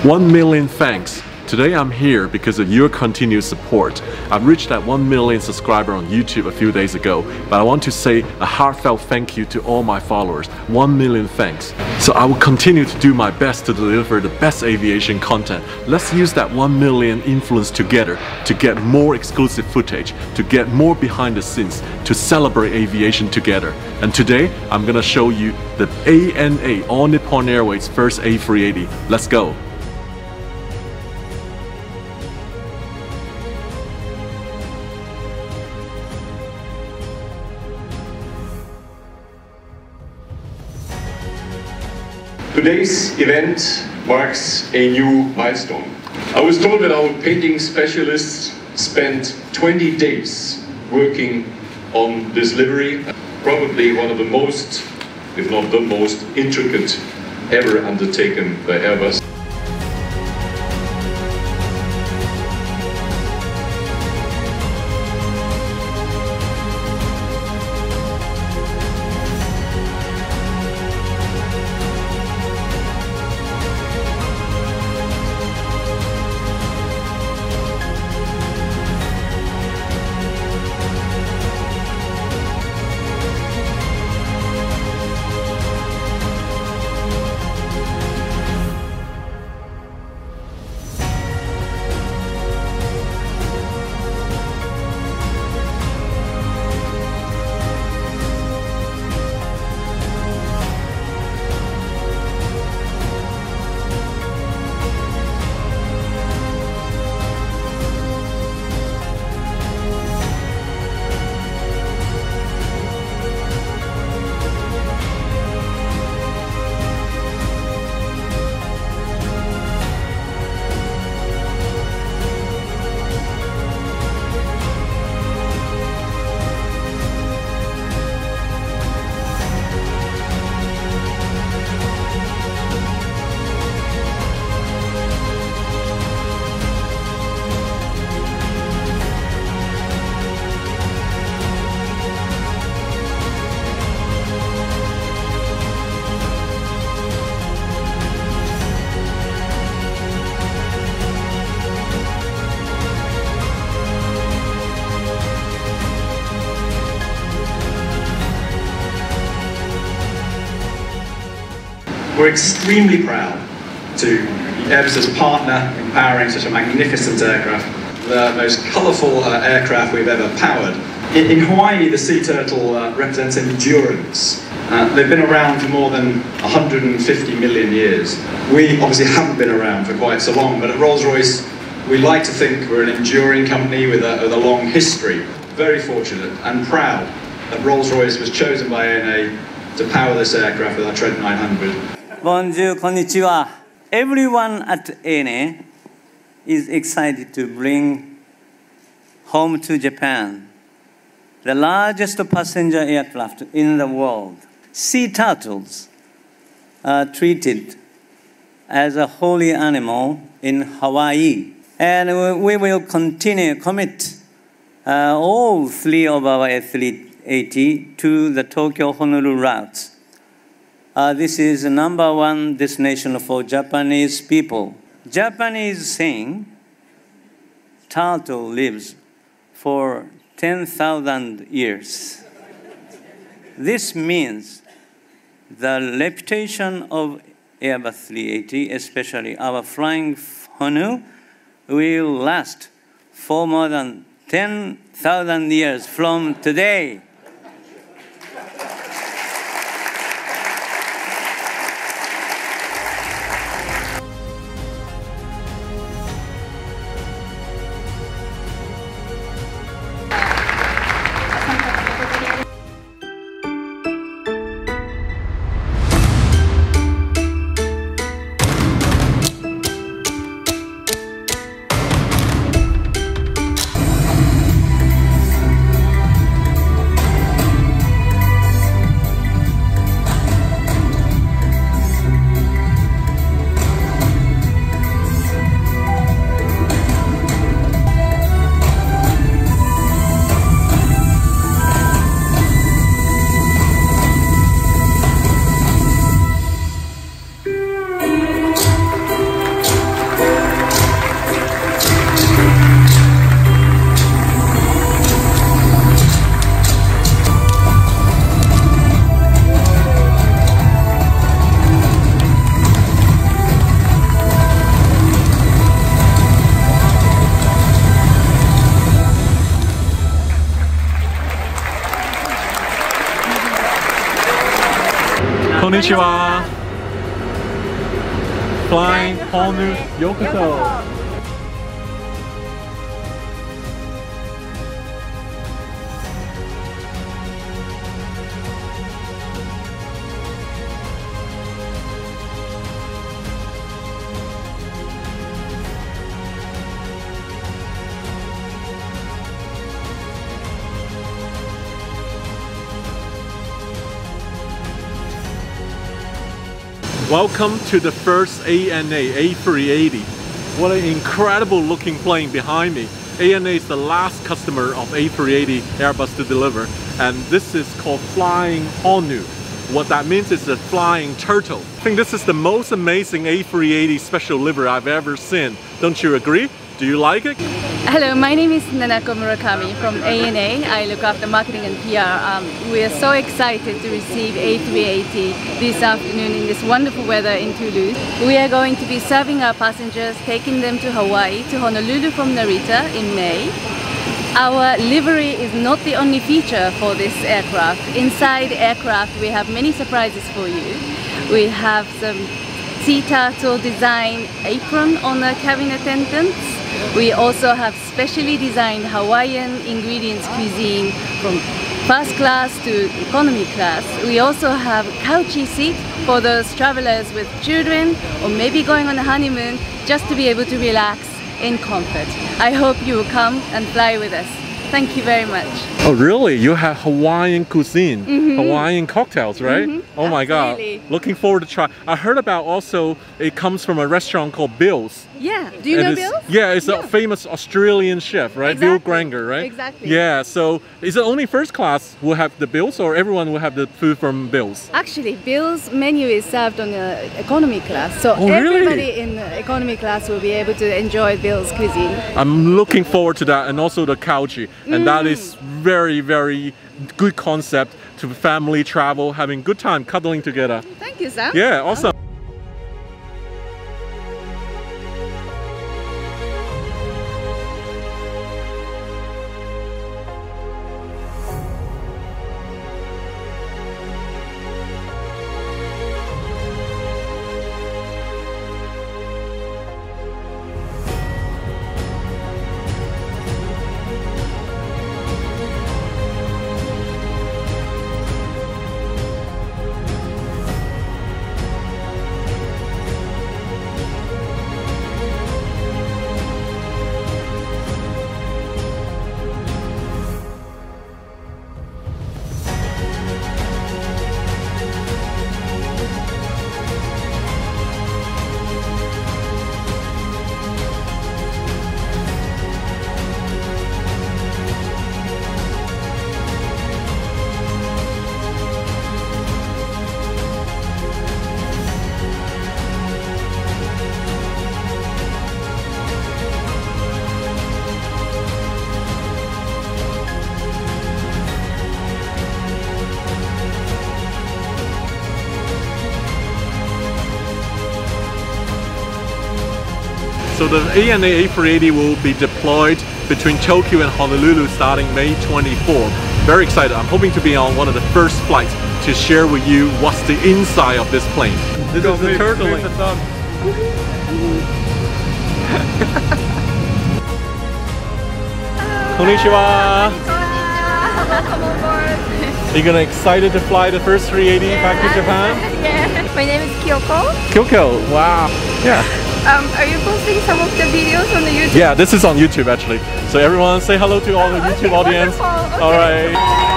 1 million thanks. Today I'm here because of your continued support. I've reached that 1 million subscriber on YouTube a few days ago, but I want to say a heartfelt thank you to all my followers. 1 million thanks. So I will continue to do my best to deliver the best aviation content. Let's use that 1 million influence together to get more exclusive footage, to get more behind the scenes, to celebrate aviation together. And today I'm gonna show you the ANA, All Nippon Airways first A380. Let's go. Today's event marks a new milestone. I was told that our painting specialists spent 20 days working on this livery, probably one of the most, if not the most, intricate ever undertaken by Airbus. We're extremely proud to be Airbus's partner in powering such a magnificent aircraft, the most colourful aircraft we've ever powered. In Hawaii, the sea turtle represents endurance. They've been around for more than 150 million years. We obviously haven't been around for quite so long, but at Rolls-Royce, we like to think we're an enduring company with a long history. Very fortunate and proud that Rolls-Royce was chosen by ANA to power this aircraft with our Trent 900. Bonjour, konnichiwa. Everyone at ANA is excited to bring home to Japan the largest passenger aircraft in the world. Sea turtles are treated as a holy animal in Hawaii. And we will continue to commit all three of our A380 to the Tokyo Honolulu routes. This is the #1 destination for Japanese people. Japanese saying, turtle lives for 10,000 years. This means the reputation of Airbus 380, especially our flying Honu, will last for more than 10,000 years from today. Konnichiwa. Flying Honu Yokoso. Welcome to the first ANA A380. What an incredible looking plane behind me. ANA is the last customer of A380 Airbus to deliver, and this is called Flying Honu. What that means is a flying turtle. I think this is the most amazing A380 special livery I've ever seen. Don't you agree? Do you like it? Hello, my name is Nanako Murakami from ANA. I look after marketing and PR. We are so excited to receive A380 this afternoon in this wonderful weather in Toulouse. We are going to be serving our passengers, taking them to Hawaii, to Honolulu from Narita in May. Our livery is not the only feature for this aircraft. Inside the aircraft we have many surprises for you. We have some sea turtle design apron on the cabin attendants. We also have specially designed Hawaiian ingredients cuisine from first class to economy class. We also have COUCHii seat for those travelers with children or maybe going on a honeymoon just to be able to relax in comfort. I hope you will come and fly with us. Thank you very much. Oh really? You have Hawaiian cuisine, Hawaiian cocktails, right? Oh my Absolutely. god. Looking forward to try. I heard about also it comes from a restaurant called Bill's. Yeah, do you know Bill? Yeah, it's a famous Australian chef, right? Exactly. Bill Granger, right? Exactly. Yeah, so is it only first class who have the Bills or everyone will have the food from Bill's? Actually, Bill's menu is served on the economy class, so Oh, really? everybody in the economy class will be able to enjoy Bill's cuisine. I'm looking forward to that, and also the COUCHii, and that is very, very good concept to family travel, having good time cuddling together. Thank you, Sam. Yeah, awesome. So the ANA A380 will be deployed between Tokyo and Honolulu starting May 24. Very excited. I'm hoping to be on one of the first flights to share with you what's the inside of this plane. This is the turtling. Konnichiwa. Welcome on board. Are you gonna excited to fly the first 380 back to Japan? Yeah. My name is Kyoko. Kyoko, wow. Yeah. Are you posting some of the videos on the YouTube? Yeah, this is on YouTube actually. So everyone say hello to all the YouTube audience. Wonderful. Okay. All right.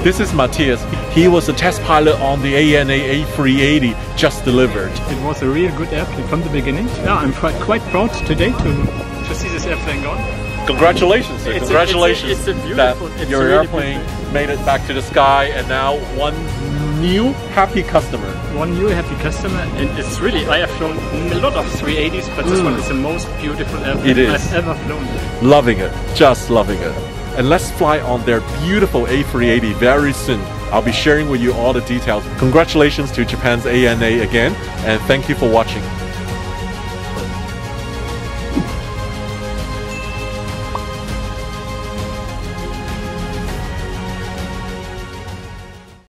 This is Matthias. He was a test pilot on the ANA A380 just delivered. It was a real good airplane from the beginning. Yeah, I'm quite proud today to see this airplane gone. Congratulations, sir. Congratulations it's a beautiful, that your airplane made it back to the sky, and now one new happy customer. One new happy customer, and it's really, I have flown a lot of 380s, but this one is the most beautiful airplane I've ever flown. Loving it, just loving it. And let's fly on their beautiful A380 very soon. I'll be sharing with you all the details. Congratulations to Japan's ANA again, and thank you for watching.